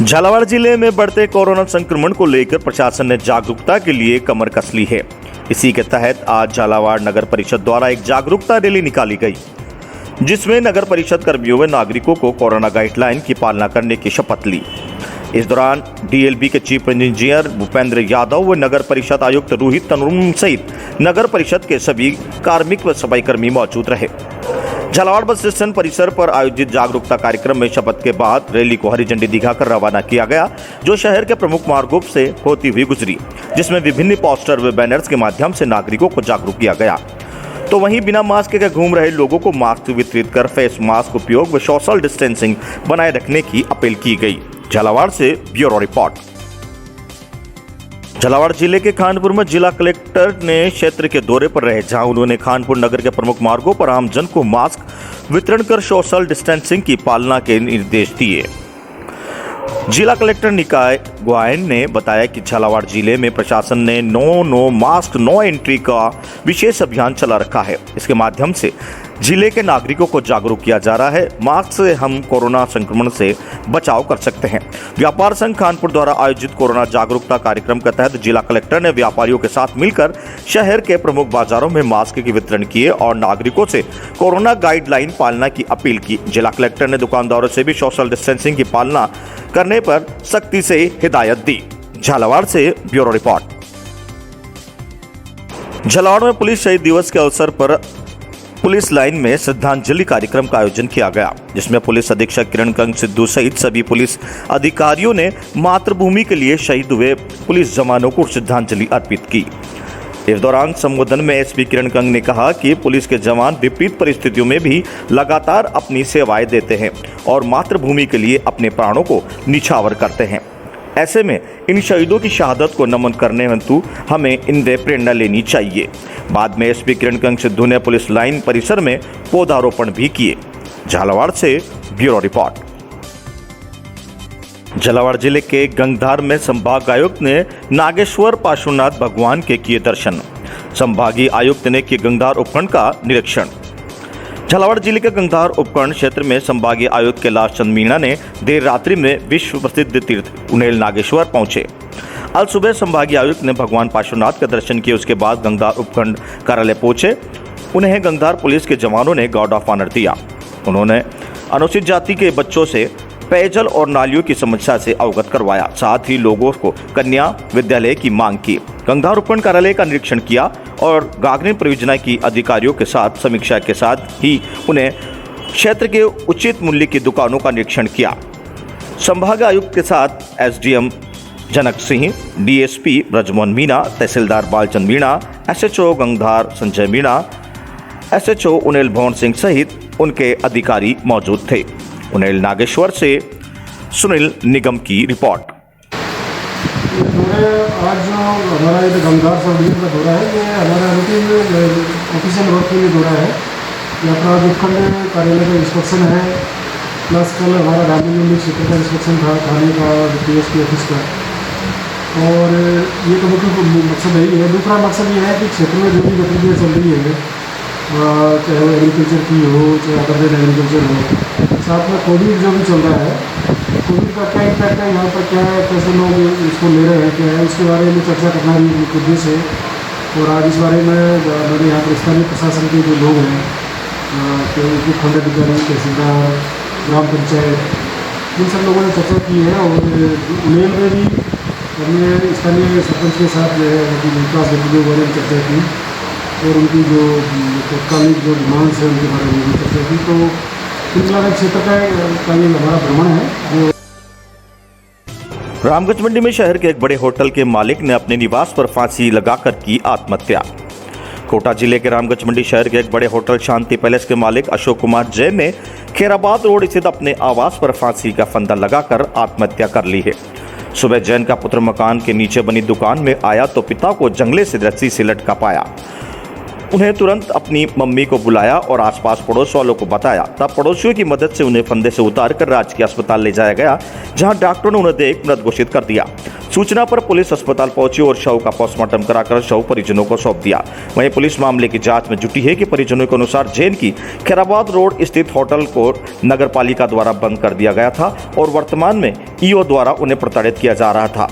झालावाड़ जिले में बढ़ते कोरोना संक्रमण को लेकर प्रशासन ने जागरूकता के लिए कमर कस ली है। इसी के तहत आज झालावाड़ नगर परिषद द्वारा एक जागरूकता रैली निकाली गई, जिसमें नगर परिषद कर्मियों व नागरिकों को कोरोना गाइडलाइन की पालना करने की शपथ ली। इस दौरान डीएलबी के चीफ इंजीनियर भूपेंद्र यादव व नगर परिषद आयुक्त रोहित तनुम सहित नगर परिषद के सभी कार्मिक व सफाई कर्मी मौजूद रहे। झालावाड़ बस स्टेशन परिसर पर आयोजित जागरूकता कार्यक्रम में शपथ के बाद रैली को हरी झंडी दिखाकर रवाना किया गया, जो शहर के प्रमुख मार्गों से होती हुई गुजरी, जिसमें विभिन्न पोस्टर व बैनर्स के माध्यम से नागरिकों को जागरूक किया गया। तो वहीं बिना मास्क के घूम रहे लोगों को मास्क वितरित कर फेस मास्क उपयोग व सोशल डिस्टेंसिंग बनाए रखने की अपील की गई। झालावाड़ से ब्यूरो रिपोर्ट। झालावाड़ जिले के खानपुर में जिला कलेक्टर ने क्षेत्र के दौरे पर रहे, जहां उन्होंने खानपुर नगर के प्रमुख मार्गों पर आम जन को मास्क वितरण कर सोशल डिस्टेंसिंग की पालना के निर्देश दिए। जिला कलेक्टर निकाय गोयन ने बताया कि झालावाड़ जिले में प्रशासन ने नो मास्क नो एंट्री का विशेष अभियान चला रखा है। इसके माध्यम से जिले के नागरिकों को जागरूक किया जा रहा है। मास्क से हम कोरोना संक्रमण से बचाव कर सकते हैं। व्यापार संघ खानपुर द्वारा आयोजित कोरोना जागरूकता कार्यक्रम के तहत जिला कलेक्टर ने व्यापारियों के साथ मिलकर शहर के प्रमुख बाजारों में मास्क के वितरण किए और नागरिकों से कोरोना गाइडलाइन पालना की अपील की। जिला कलेक्टर ने दुकानदारों से भी सोशल डिस्टेंसिंग की पालना करने पर सख्ती से हिदायत दी। झालावाड़ से ब्यूरो रिपोर्ट। झालावाड़ में पुलिस शहीद दिवस के अवसर पर पुलिस लाइन में श्रद्धांजलि कार्यक्रम का आयोजन किया गया, जिसमें पुलिस अधीक्षक किरण कंग सिद्धू सहित सभी पुलिस अधिकारियों ने मातृभूमि के लिए शहीद हुए पुलिस जवानों को श्रद्धांजलि अर्पित की। इस दौरान संबोधन में एसपी किरण कंग ने कहा कि पुलिस के जवान विपरीत परिस्थितियों में भी लगातार अपनी सेवाएं देते हैं और मातृभूमि के लिए अपने प्राणों को निछावर करते हैं। ऐसे में इन शहीदों की शहादत को नमन करने हेतु हमें इनसे प्रेरणा लेनी चाहिए। बाद में एसपी किरण कंग सिद्धू ने पुलिस लाइन परिसर में पौधारोपण भी किए। झालावाड़ से ब्यूरो रिपोर्ट। झालावाड़ जिले के गंगधार में संभाग आयुक्त ने नागेश्वर पार्श्वनाथ भगवान के किए दर्शन। संभागीय आयुक्त ने किए गंगधार उपखंड का निरीक्षण। झालावाड़ जिले के गंगधार उपखंड क्षेत्र में संभागीय आयुक्त कैलाश चंद मीणा ने देर रात्रि में विश्व प्रसिद्ध तीर्थ उनेल नागेश्वर पहुंचे। आज सुबह संभागीय आयुक्त ने भगवान पार्श्वनाथ का दर्शन किए। उसके बाद गंगधार उपखंड कार्यालय पहुंचे। उन्हें गंगधार पुलिस के जवानों ने गार्ड ऑफ ऑनर दिया। उन्होंने अनुसूचित जाति के बच्चों से पेयजल और नालियों की समस्या से अवगत करवाया, साथ ही लोगों को कन्या विद्यालय की मांग की। गंगधार उपखंड कार्यालय का निरीक्षण किया और गागरिन परियोजना की अधिकारियों के साथ समीक्षा के साथ ही उन्हें क्षेत्र के उचित मूल्य की दुकानों का निरीक्षण किया। संभाग आयुक्त के साथ एसडीएम जनक सिंह, डीएसपी ब्रजमोहन मीणा, तहसीलदार बालचंद मीणा, एसएचओ गंगधार संजय मीणा, एसएचओ उनेल भवन सिंह सहित उनके अधिकारी मौजूद थे। उनेल नागेश्वर से सुनील निगम की रिपोर्ट। आज जो हमारा ये गंगधार सब डिवीजन का दौरा है, ये हमारा रूटीन ऑफिशियल वर्क के लिए दौरा है। ये अपना उपखंड कार्यालय का इंस्पेक्शन है, प्लस कल हमारा रामलीला क्षेत्र का इंस्पेक्शन था थाने का, डीएसपी ऑफिस का। और ये तो मुख्य मकसद यही है। दूसरा मकसद ये है कि क्षेत्र में जो भी गतिविधियाँ चल रही है, चाहे वो एग्रीकल्चर की हो, चाहे अदर देन एग्रीकल्चर हो, साथ में कोविड जो भी चल रहा है, कोविड का क्या इम्पैक्ट है यहाँ पर, क्या है, कैसे लोग इसको ले रहे हैं, क्या है, इसके बारे में चर्चा करना भी मुख्य उद्देश्य है। और आज इस बारे में मेरे यहाँ पर स्थानीय प्रशासन के जो लोग हैं, तो खंड अधिकारी, तहसीलदार, ग्राम पंचायत, इन सब लोगों ने चर्चा की है। और उनेल में भी हमने स्थानीय सरपंच के साथ जो है उनकी विकास गतिविधियों के बारे में चर्चा की और उनकी जो तत्कालीन जो डिमांड्स है उनके बारे में भी चर्चा की। तो कुल क्षेत्र का ये हमारा भ्रमण है। जो रामगंज मंडी में शहर के एक बड़े होटल के मालिक ने अपने निवास पर फांसी लगाकर की आत्महत्या। कोटा जिले के रामगंज मंडी शहर के एक बड़े होटल शांति पैलेस के मालिक अशोक कुमार जैन ने खेराबाद रोड स्थित अपने आवास पर फांसी का फंदा लगाकर आत्महत्या कर ली है। सुबह जैन का पुत्र मकान के नीचे बनी दुकान में आया तो पिता को जंगले से रस्सी से लटका पाया। उन्हें तुरंत अपनी मम्मी को बुलाया और आसपास पड़ोस वालों को बताया। तब पड़ोसियों की मदद से उन्हें फंदे से उतारकर राजकीय अस्पताल ले जाया गया, जहां डॉक्टरों ने उन्हें देख मृत घोषित कर दिया। सूचना पर पुलिस अस्पताल पहुंची और शव का पोस्टमार्टम कराकर शव परिजनों को सौंप दिया। वहीं पुलिस मामले की जांच में जुटी है कि परिजनों के अनुसार जैन की खैराबाद रोड स्थित होटल को नगर पालिका द्वारा बंद कर दिया गया था और वर्तमान में ईओ द्वारा उन्हें प्रताड़ित किया जा रहा था।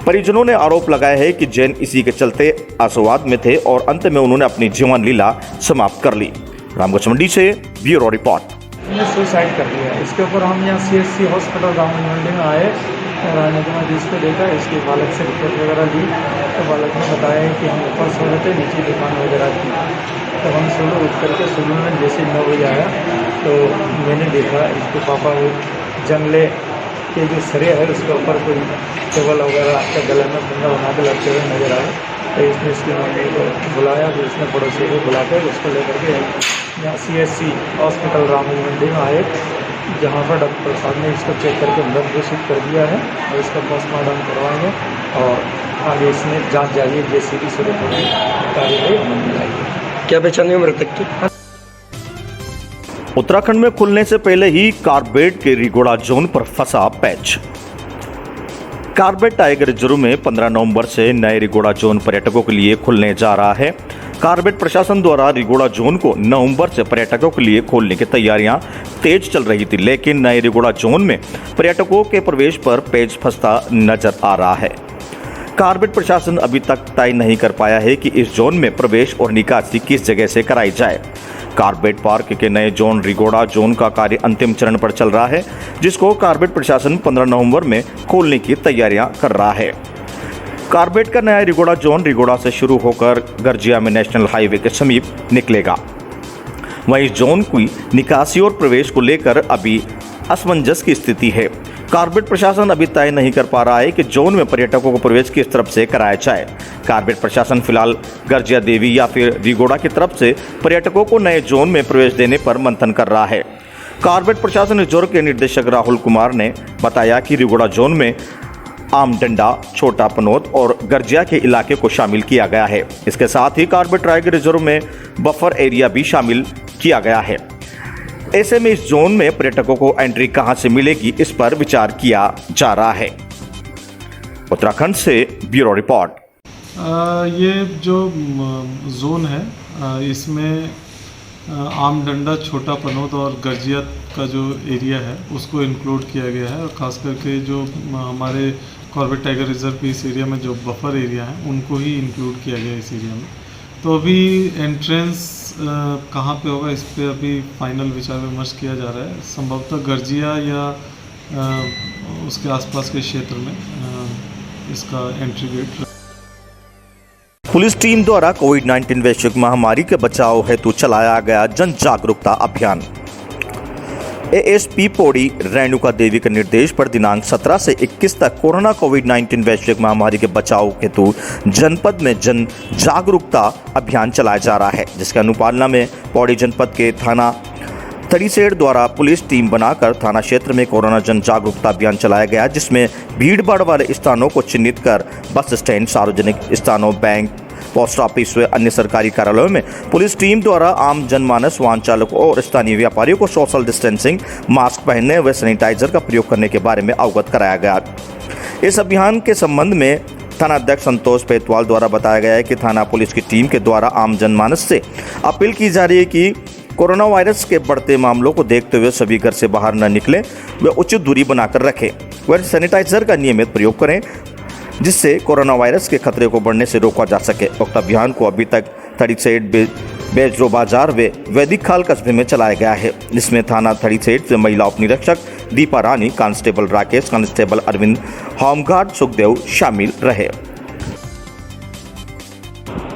परिजनों ने आरोप लगाया है कि जैन इसी के चलते आशावाद में थे और अंत में उन्होंने अपनी जीवन लीला समाप्त कर ली। रामगढ़ मंडी से ब्यूरो रिपोर्ट। ने सुसाइड कर लिया। इसके ऊपर हम यहाँ CSC हॉस्पिटल रामगढ़ मंडी में आए और आने के बाद इसको देखा, इसके बालक से रिपोर्ट वगैरह ली तो बालक ने बताया कि हम ऊपर सो रहे थे, नीचे दुकान वगैरह थी। तो हम सुबह उठ करके सुबह में जैसे 9 बजे आया तो मैंने देखा इसके पापा वो जंगले के जो सरे है उसके ऊपर कोई टेबल वगैरह आपके गले में फंदा बना के लगते हुए नजर आए। तो इसने इसकी मम्मी को बुलाया, तो इसने पड़ोसी को बुलाकर उसको लेकर के यहाँ CSC हॉस्पिटल रामगढ़ मंडी में आए, जहाँ पर डॉक्टर प्रसाद ने इसको चेक करके मृत घोषित कर दिया है और इसका पोस्टमार्टम करवाएंगे और आगे इसमें जांच जारी है। JCB से रिपोर्ट कार्रवाई अमल में लाई है। क्या पहचान हुई मृतक की? उत्तराखंड में खुलने से पहले ही कारबेट के रिगोड़ा जोन पर फंसा पैच। कारबेट टाइगर रिजर्व में 15 नवंबर से नए रिगोड़ा जोन पर्यटकों के लिए खुलने जा रहा है। कारबेट प्रशासन द्वारा रिगोड़ा जोन को नवंबर से पर्यटकों के लिए खोलने की तैयारियां तेज चल रही थी, लेकिन नए रिगोड़ा जोन में पर्यटकों के प्रवेश पर पेच फंसता नजर आ रहा है। कारबेट प्रशासन अभी तक तय नहीं कर पाया है कि इस जोन में प्रवेश और निकासी किस जगह से कराई जाए। कारबेट पार्क के नए जोन रिगोड़ा जोन का कार्य अंतिम चरण पर चल रहा है, जिसको कारबेट प्रशासन 15 नवंबर में खोलने की तैयारियां कर रहा है। कारबेट का नया रिगोड़ा जोन रिगोड़ा से शुरू होकर गर्जिया में नेशनल हाईवे के समीप निकलेगा। वहीं इस जोन की निकासी और प्रवेश को लेकर अभी असमंजस की स्थिति है। कारबेट प्रशासन अभी तय नहीं कर पा रहा है कि जोन में पर्यटकों को प्रवेश किस तरफ से कराया जाए। कारबेट प्रशासन फिलहाल गर्जिया देवी या फिर रिगोड़ा की तरफ से पर्यटकों को नए जोन में प्रवेश देने पर मंथन कर रहा है। कारबेट प्रशासन रिजर्व के निदेशक राहुल कुमार ने बताया कि रिगोड़ा जोन में आमडंडा, छोटा पनोत और गर्जिया के इलाके को शामिल किया गया है। इसके साथ ही कारबेट टाइगर रिजर्व में बफर एरिया भी शामिल किया गया है। ऐसे में इस जोन में पर्यटकों को एंट्री कहां से मिलेगी, इस पर विचार किया जा रहा है। उत्तराखंड से ब्यूरो रिपोर्ट। ये जो जोन है इसमें आमडंडा, छोटा पनोत और गर्जिया का जो एरिया है उसको इंक्लूड किया गया है और ख़ास करके जो हमारे कॉर्बेट टाइगर रिजर्व के इस एरिया में जो बफर एरिया है उनको ही इंक्लूड किया गया है इस एरिया में। तो अभी एंट्रेंस कहाँ पे होगा इस पे अभी फाइनल विचार विमर्श किया जा रहा है। संभवतः गर्जिया या उसके आसपास के क्षेत्र में इसका एंट्री गेट। पुलिस टीम द्वारा कोविड-19 वैश्विक महामारी के बचाव हेतु चलाया गया जन जागरूकता अभियान। ASP पौड़ी रेणुका देवी के निर्देश पर दिनांक 17 से 21 तक कोरोना कोविड-19 वैश्विक महामारी के बचाव हेतु जनपद में जन जागरूकता अभियान चलाया जा रहा है, जिसके अनुपालना में पौड़ी जनपद के थाना थड़ीसेड़ द्वारा पुलिस टीम बनाकर थाना क्षेत्र में कोरोना जन जागरूकता अभियान चलाया गया, जिसमें भीड़ भाड़ वाले स्थानों को चिन्हित कर बस स्टैंड, सार्वजनिक स्थानों, बैंक, पोस्ट ऑफिस व अन्य सरकारी कार्यालयों में पुलिस टीम द्वारा आम जनमानस, वाहन चालकों और स्थानीय व्यापारियों को सोशल डिस्टेंसिंग, मास्क पहनने व सैनिटाइजर का प्रयोग करने के बारे में अवगत कराया गया। इस अभियान के संबंध में थाना अध्यक्ष संतोष पेतवाल द्वारा बताया गया है कि थाना पुलिस की टीम के द्वारा आम जनमानस से अपील की जा रही है कि कोरोना वायरस के बढ़ते मामलों को देखते हुए सभी घर से बाहर न निकलें व उचित दूरी बनाकर रखें व सैनिटाइजर का नियमित प्रयोग करें, जिससे कोरोना वायरस के खतरे को बढ़ने से रोका जा सके। उक्त अभियान को अभी तक थड़ीसेड़, बेजरो बाजार व वैदिक खाल कस्बे में चलाया गया है, जिसमें थाना थड़ीसेड़ से महिला उप निरीक्षक Deepa Rani, constable Rakesh, constable Arvind, home guard Sukhdev शामिल रहे।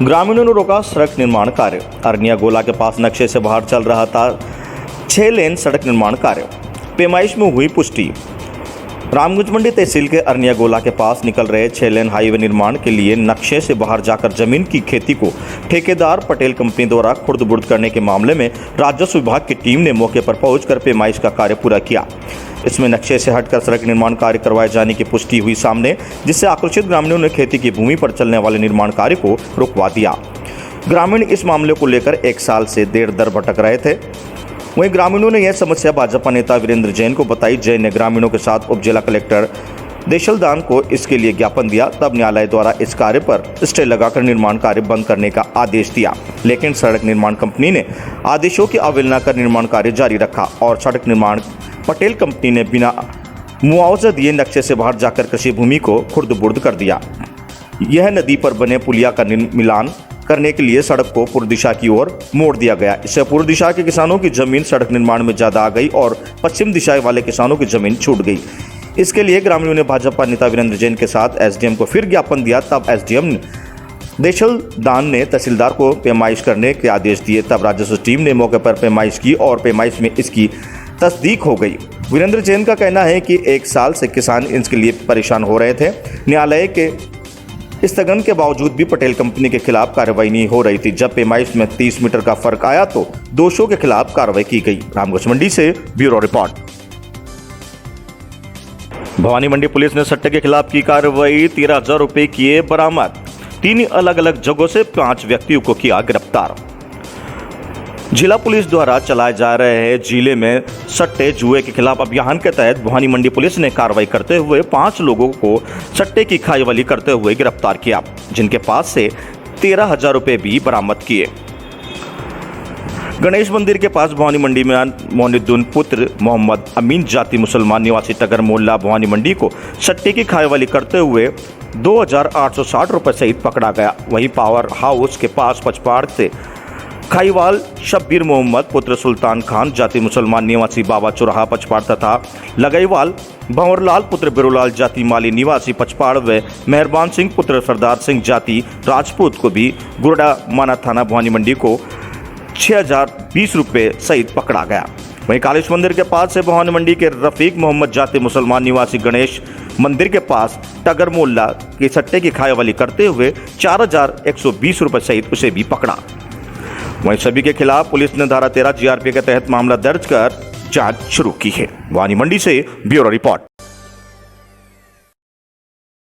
ग्रामीणों ने रोका सड़क निर्माण कार्य। अरनिया गोला के पास नक्शे से बाहर चल रहा था 6 लेन सड़क निर्माण कार्य। पैमाइश में हुई पुष्टि। रामगंज मंडी तहसील के अरनिया गोला के पास निकल रहे 6 लेन हाईवे निर्माण के लिए नक्शे से बाहर जाकर जमीन की खेती को ठेकेदार पटेल कंपनी द्वारा खुर्द-बुर्द करने के मामले में राजस्व विभाग की टीम ने मौके पर पहुंचकर पैमाइश का कार्य पूरा किया। इसमें नक्शे से हटकर सड़क निर्माण कार्य करवाए जाने की पुष्टि हुई सामने, जिससे आक्रोशित ग्रामीणों ने खेती की भूमि पर चलने वाले निर्माण कार्य को रुकवा दिया। ग्रामीण इस मामले को लेकर 1 साल से देर दर भटक रहे थे। वहीं ग्रामीणों ने यह समस्या भाजपा नेता वीरेंद्र जैन को बताई। जैन ने ग्रामीणों के साथ उप जिला कलेक्टर देशलदान को इसके लिए ज्ञापन दिया। तब न्यायालय द्वारा इस कार्य पर स्टे लगाकर निर्माण कार्य बंद करने का आदेश दिया, लेकिन सड़क निर्माण कंपनी ने आदेशों की अवहेलना कर निर्माण कार्य जारी रखा और सड़क निर्माण पटेल कंपनी ने बिना मुआवजा दिए नक्शे से बाहर जाकर कृषि भूमि को खुर्द-बुर्द कर दिया। यह नदी पर बने पुलिया का मिलान करने के लिए सड़क को पूर्व दिशा की ओर मोड़ दिया गया। इससे पूर्व दिशा के किसानों की जमीन सड़क निर्माण में ज्यादा आ गई और पश्चिम दिशा वाले किसानों की जमीन छूट गई। इसके लिए ग्रामीणों ने भाजपा नेता वीरेंद्र जैन के साथ एसडीएम को फिर ज्ञापन दिया। तब एसडीएम देशलदान ने तहसीलदार को पैमाइश करने के आदेश दिए। तब राजस्व टीम ने मौके पर पैमाइश की और पैमाइश में इसकी तस्दीक हो गई। वीरेंद्र जैन का कहना है कि 1 साल से किसान इसके लिए परेशान हो रहे थे। न्यायालय के स्थगन के बावजूद भी पटेल कंपनी के खिलाफ कार्रवाई नहीं हो रही थी। जब पैमाइश में 30 मीटर का फर्क आया तो दोषियों के खिलाफ कार्रवाई की गई। रामगंज मंडी से ब्यूरो रिपोर्ट। भवानी मंडी पुलिस ने सट्टे के खिलाफ की कार्रवाई। 13,000 रुपए किए बरामद। 3 अलग अलग जगहों से 5 व्यक्तियों को किया गिरफ्तार। जिला पुलिस द्वारा चलाए जा रहे जिले में सट्टे जुए के खिलाफ अभियान के तहत भवानी मंडी पुलिस ने कार्रवाई करते हुए 5 लोगों को सट्टे की खाईवाली करते हुए गिरफ्तार किया, जिनके पास से 13,000 रुपए भी बरामद किए। गणेश मंदिर के पास भवानी मंडी में मोनिद्दीन पुत्र मोहम्मद अमीन जाति मुसलमान निवासी टगर मोहल्ला भवानी मंडी को सट्टे की खाईवाली करते हुए 2,860 रुपए सहित पकड़ा गया। वहीं पावर हाउस के पास पचपाड़ से खाईवाल शब्बीर मोहम्मद पुत्र सुल्तान खान जाति मुसलमान निवासी बाबा चौराहा पचपाड़ तथा लगाईवाल भंवरलाल पुत्र बिरोलाल जाति माली निवासी पचपाड़ व मेहरबान सिंह पुत्र सरदार सिंह जाति राजपूत को भी गुरडा माना थाना भवानी मंडी को 6,020 रुपये सहित पकड़ा गया। वहीं कालेश मंदिर के पास से भवानी मंडी के रफीक मोहम्मद जाति मुसलमान निवासी गणेश मंदिर के पास टगर मोहल्ला के सट्टे की खाईवाली करते हुए 4,120 रुपये सहित उसे भी पकड़ा। वहीं सभी के खिलाफ पुलिस ने धारा 13 जीआरपी के तहत मामला दर्ज कर जांच शुरू की है। भवानी मंडी से ब्यूरो रिपोर्ट।